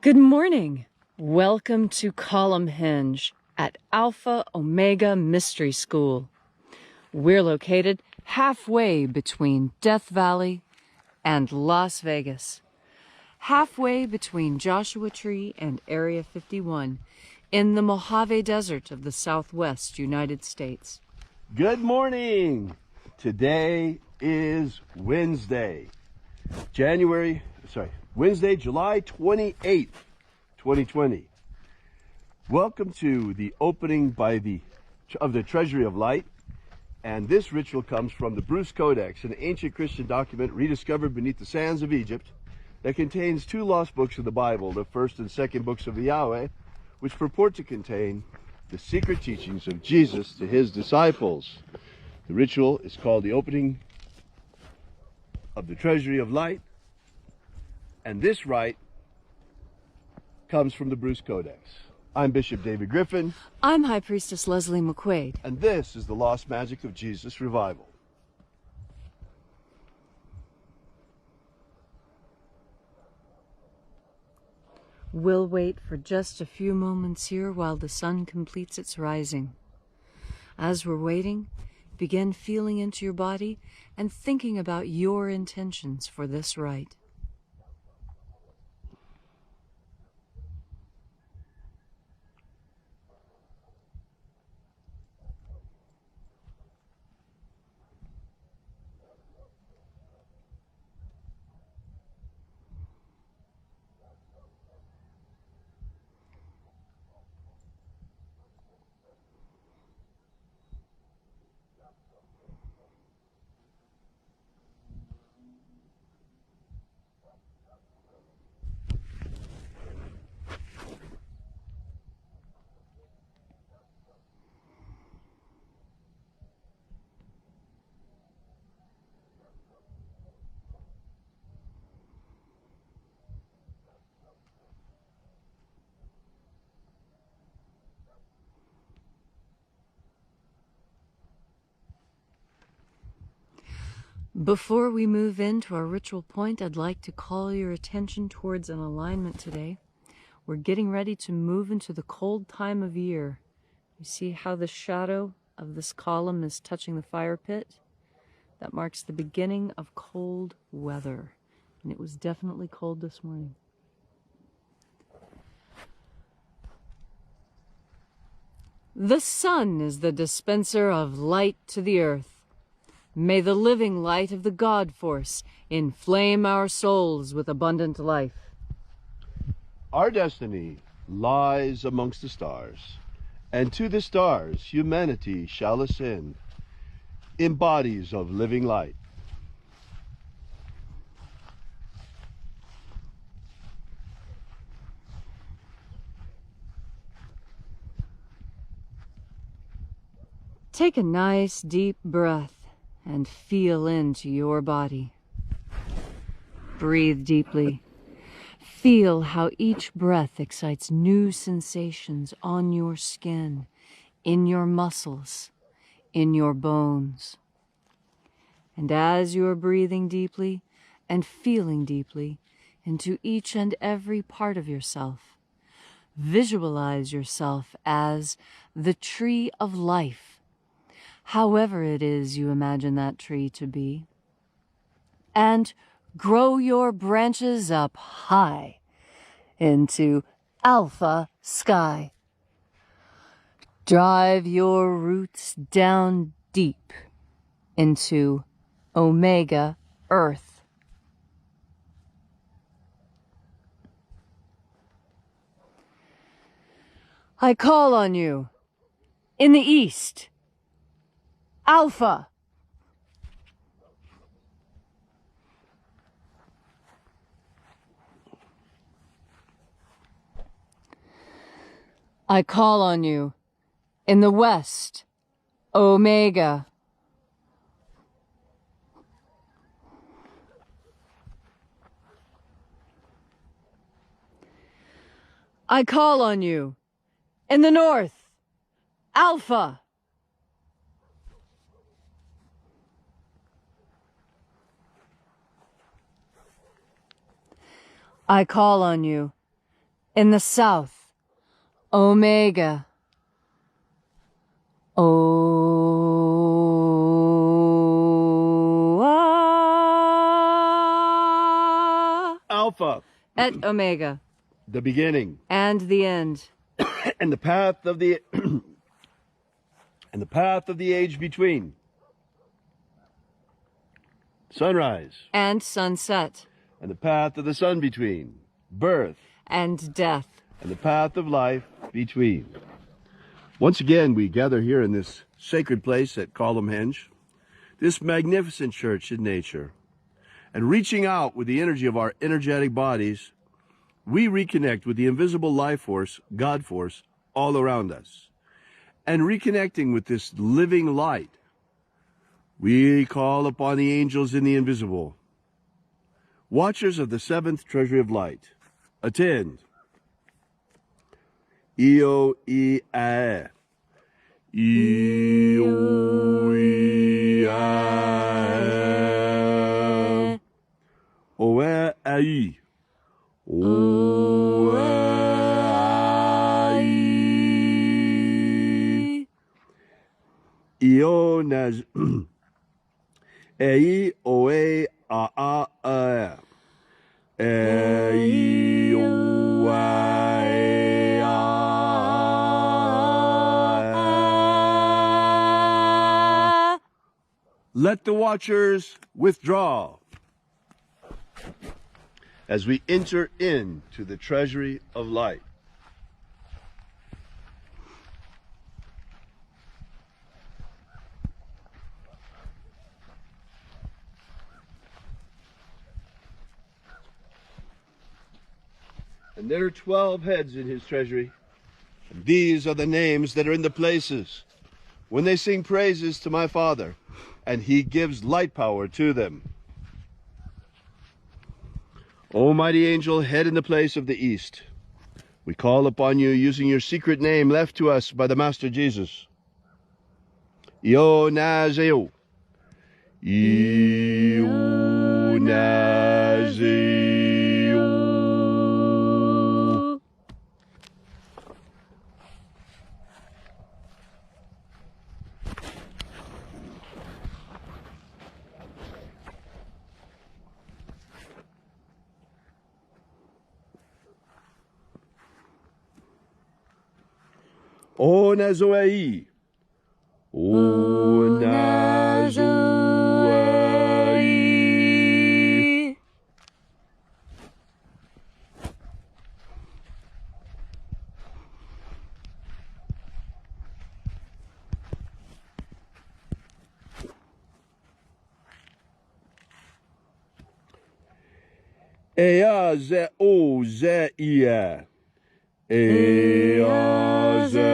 Good morning. Welcome to Column Hinge at Alpha Ωmega Mystery School. We're located halfway between Death Valley and Las Vegas, halfway between Joshua Tree and Area 51 in the Mojave Desert of the Southwest United States. Good morning. Today is Wednesday, Wednesday, July 28th, 2020. Welcome to the opening of the Treasury of Light, and this ritual comes from the Bruce Codex, an ancient Christian document rediscovered beneath the sands of Egypt that contains two lost books of the Bible, the first and second books of the Yahweh, which purport to contain the secret teachings of Jesus to his disciples. The ritual is called the opening of the Treasury of Light, and this rite comes from the Bruce Codex. I'm Bishop David Griffin. I'm High Priestess Leslie McQuade. And this is the Lost Magic of Jesus Revival. We'll wait for just a few moments here while the sun completes its rising. As we're waiting, begin feeling into your body and thinking about your intentions for this rite. Before we move into our ritual point, I'd like to call your attention towards an alignment today. We're getting ready to move into the cold time of year. You see how the shadow of this column is touching the fire pit? That marks the beginning of cold weather, and it was definitely cold this morning. The sun is the dispenser of light to the earth. May the living light of the God Force inflame our souls with abundant life. Our destiny lies amongst the stars, and to the stars humanity shall ascend in bodies of living light. Take a nice deep breath and feel into your body. Breathe deeply. Feel how each breath excites new sensations on your skin, in your muscles, in your bones. And as you're breathing deeply and feeling deeply into each and every part of yourself, visualize yourself as the tree of life, however it is you imagine that tree to be, and grow your branches up high into alpha sky. Drive your roots down deep into omega earth. I call on you in the east, Alpha. I call on you in the west, Omega. I call on you in the north, Alpha. I call on you In the south, Omega. Alpha, Et Omega. the beginning, And the end. and the path of the and the path of the age between. Sunrise, And sunset. and the path of the sun between. Birth, And death. and the path of life between. Once again, we gather here in this sacred place at Columhenge, this magnificent church in nature. And reaching out with the energy of our energetic bodies, we reconnect with the invisible life force, God force, all around us. And reconnecting with this living light, we call upon the angels in the invisible, watchers of the seventh treasury of light. Attend. Io I A. Io I A. Oe ai. Oe ai. Io nas. Ei oe a a a. Ei o a e a. Let the watchers withdraw as we enter into the treasury of light. And there are 12 heads in his treasury. And these are the names that are in the places when they sing praises to my Father, and he gives light power to them. O mighty angel, head in the place of the east, we call upon you using your secret name left to us by the Master Jesus. Io Nazareth. Io Nazareth. O Nazareth. O Nazareth. Ea ze o ze ia. Ea ze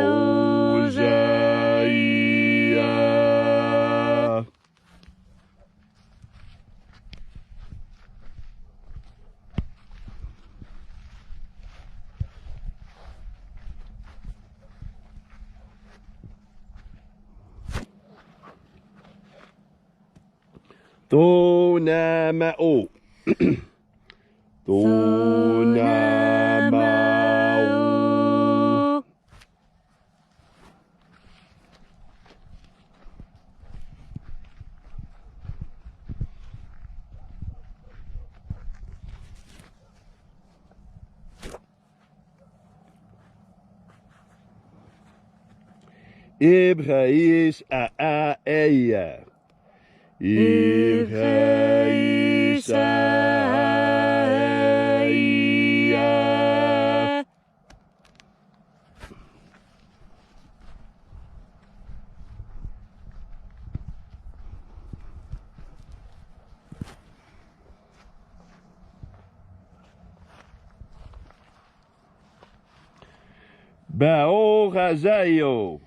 o ze ia. To na ma o. To na ma o. Ibrahis a eia. Ibrahis a eia. Baruch Hazayo.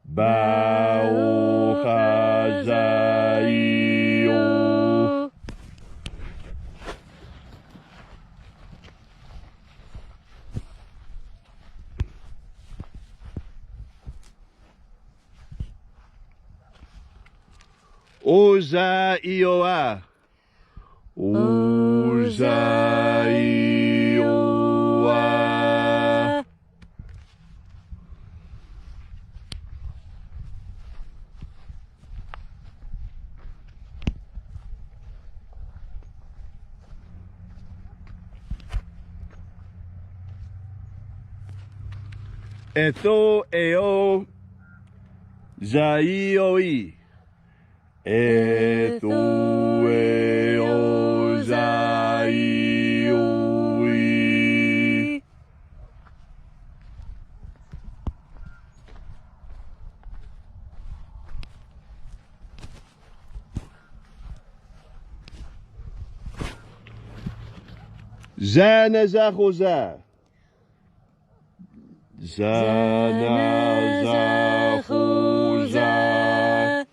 Baruch Hazayo. Ozaioa. Ozaioa. Etho eo zaioi. Etho eo zaioi. Zanazachoza. Zanazachoza.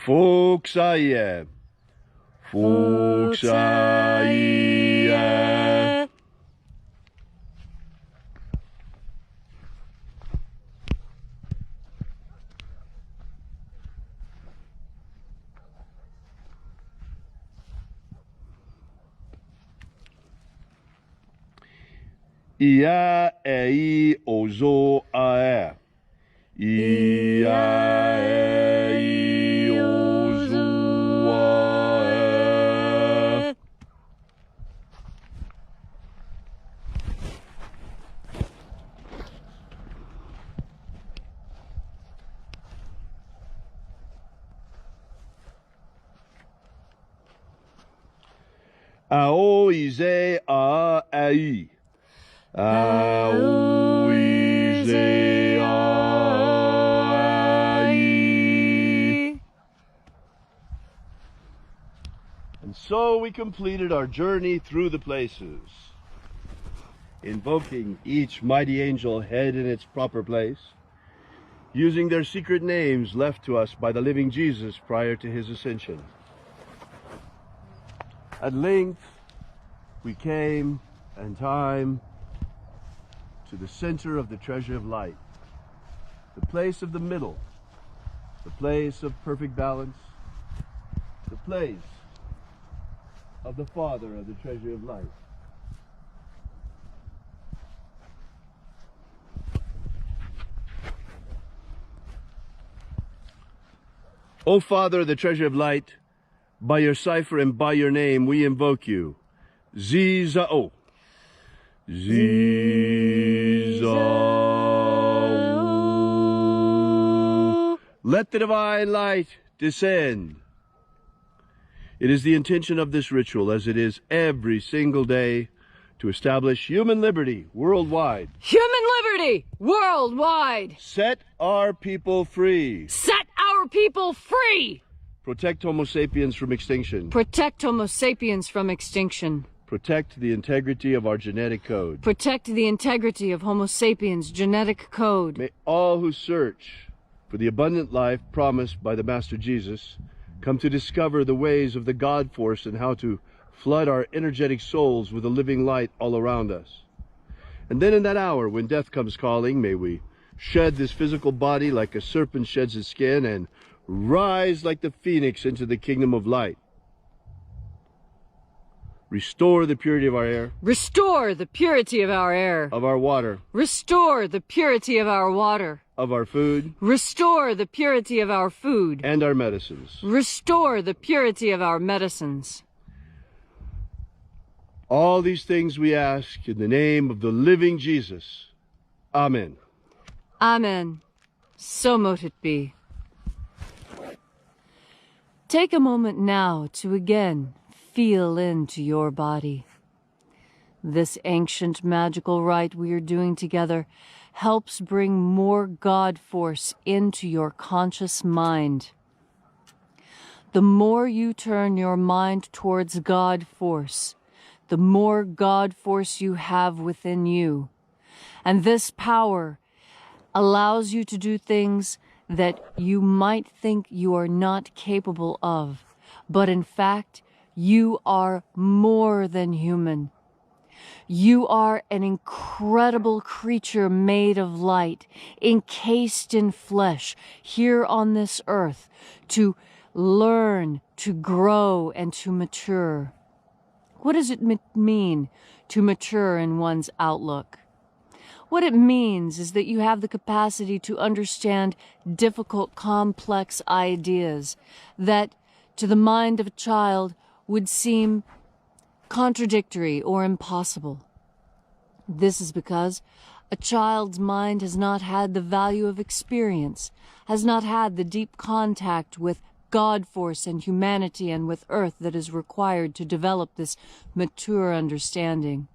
Fuxaye. Fuxaye. Ia ei ozo ae. Ia ei ozo ae. Ao ize a ai. Ao ize a ai. And so we completed our journey through the places, invoking each mighty angel head in its proper place, using their secret names left to us by the living Jesus prior to his ascension. At length, we came, in time, to the center of the treasure of light, the place of the middle, the place of perfect balance, the place of the Father of the treasure of light. O Father of the treasure of light, by your cipher and by your name we invoke you. Zizao. Zizao. Let the divine light descend. It is the intention of this ritual, as it is every single day, to establish human liberty worldwide. Human liberty worldwide. Set our people free. Set our people free. Protect Homo sapiens from extinction. Protect Homo sapiens from extinction. Protect the integrity of our genetic code. Protect the integrity of Homo sapiens' genetic code. May all who search for the abundant life promised by the Master Jesus come to discover the ways of the God force and how to flood our energetic souls with the living light all around us. And then in that hour when death comes calling, may we shed this physical body like a serpent sheds its skin and rise like the phoenix into the kingdom of light. Restore the purity of our air. Restore the purity of our air. Of our water. Restore the purity of our water. Of our food. Restore the purity of our food. And our medicines. Restore the purity of our medicines. All these things we ask in the name of the living Jesus. Amen. Amen. So mote it be. Take a moment now to again feel into your body. This ancient magical rite we are doing together helps bring more God force into your conscious mind. The more you turn your mind towards God force, the more God force you have within you. And this power allows you to do things that you might think you are not capable of, but in fact, you are more than human. You are an incredible creature made of light, encased in flesh, here on this earth, to learn, to grow, and to mature. What does it mean to mature in one's outlook? What it means is that you have the capacity to understand difficult, complex ideas that, to the mind of a child, would seem contradictory or impossible. This is because a child's mind has not had the value of experience, has not had the deep contact with God force and humanity and with earth that is required to develop this mature understanding.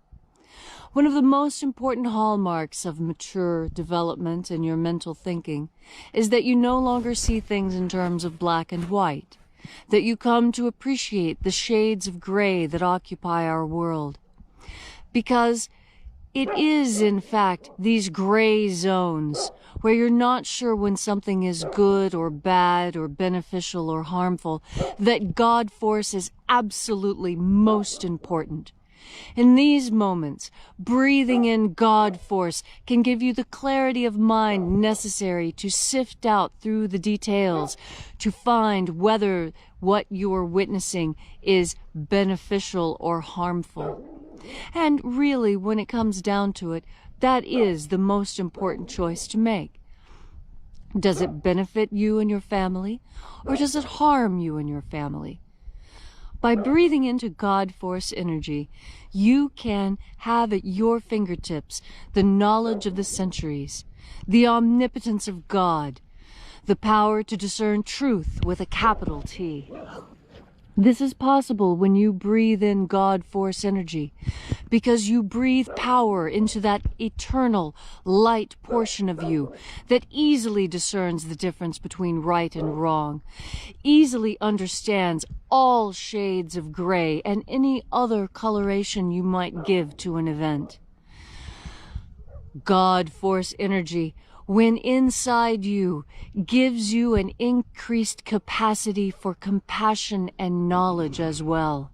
One of the most important hallmarks of mature development in your mental thinking is that you no longer see things in terms of black and white, that you come to appreciate the shades of gray that occupy our world. Because it is, in fact, these gray zones where you're not sure when something is good or bad or beneficial or harmful that God force is absolutely most important. In these moments, breathing in God force can give you the clarity of mind necessary to sift out through the details, to find whether what you're witnessing is beneficial or harmful. And really, when it comes down to it, that is the most important choice to make. Does it benefit you and your family, or does it harm you and your family? By breathing into God force energy, you can have at your fingertips the knowledge of the centuries, the omnipotence of God, the power to discern truth with a capital T. This is possible when you breathe in God force energy, because you breathe power into that eternal light portion of you that easily discerns the difference between right and wrong, easily understands all shades of gray and any other coloration you might give to an event. God force energy, when inside you, gives you an increased capacity for compassion and knowledge as well.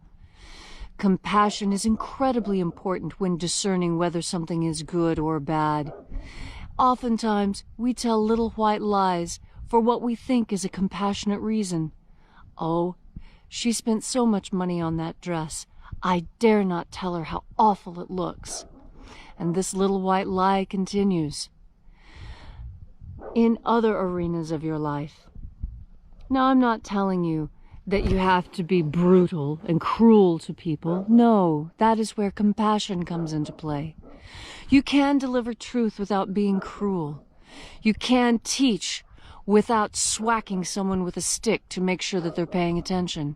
Compassion is incredibly important when discerning whether something is good or bad. Oftentimes, we tell little white lies for what we think is a compassionate reason. Oh, she spent so much money on that dress. I dare not tell her how awful it looks. And this little white lie continues in other arenas of your life. Now, I'm not telling you that you have to be brutal and cruel to people. No, that is where compassion comes into play. You can deliver truth without being cruel. You can teach without swacking someone with a stick to make sure that they're paying attention.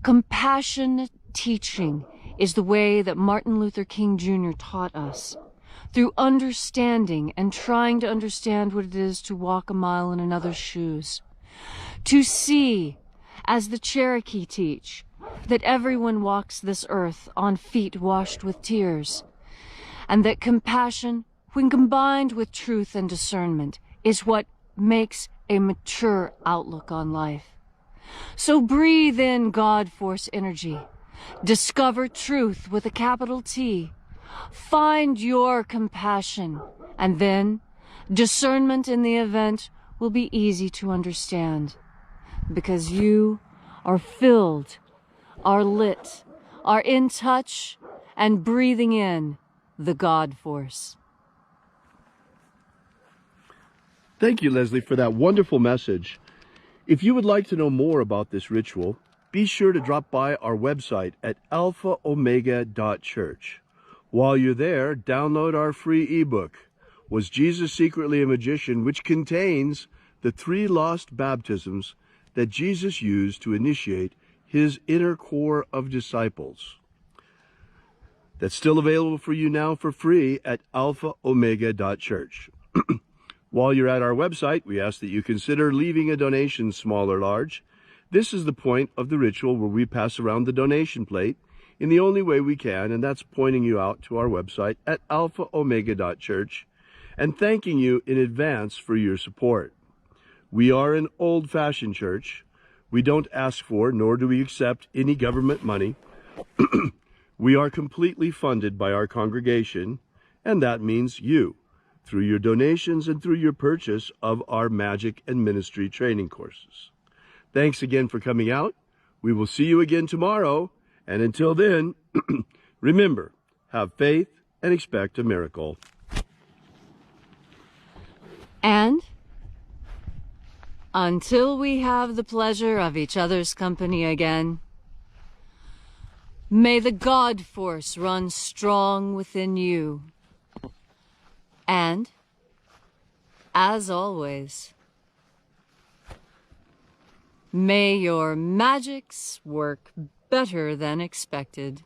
Compassionate teaching is the way that Martin Luther King Jr. taught us. Through understanding and trying to understand what it is to walk a mile in another's shoes. To see, as the Cherokee teach, that everyone walks this earth on feet washed with tears, and that compassion, when combined with truth and discernment, is what makes a mature outlook on life. So breathe in God force energy. Discover truth with a capital T. Find your compassion, and then discernment in the event will be easy to understand, because you are filled, are lit, are in touch, and breathing in the God force. Thank you, Leslie, for that wonderful message. If you would like to know more about this ritual, be sure to drop by our website at alphaomega.church. While you're there, download our free ebook, Was Jesus Secretly a Magician?, which contains the 3 lost baptisms that Jesus used to initiate his inner core of disciples. That's still available for you now for free at alphaomega.church. While you're at our website, we ask that you consider leaving a donation, small or large. This is the point of the ritual where we pass around the donation plate in the only way we can, and that's pointing you out to our website at alphaomega.church and thanking you in advance for your support. We are an old-fashioned church. We don't ask for, nor do we accept any government money. We are completely funded by our congregation, and that means you, through your donations and through your purchase of our Magick and Ministry training courses. Thanks again for coming out. We will see you again tomorrow. And until then, remember, have faith and expect a miracle. And until we have the pleasure of each other's company again, may the God Force run strong within you. And, as always, may your magics work better than expected.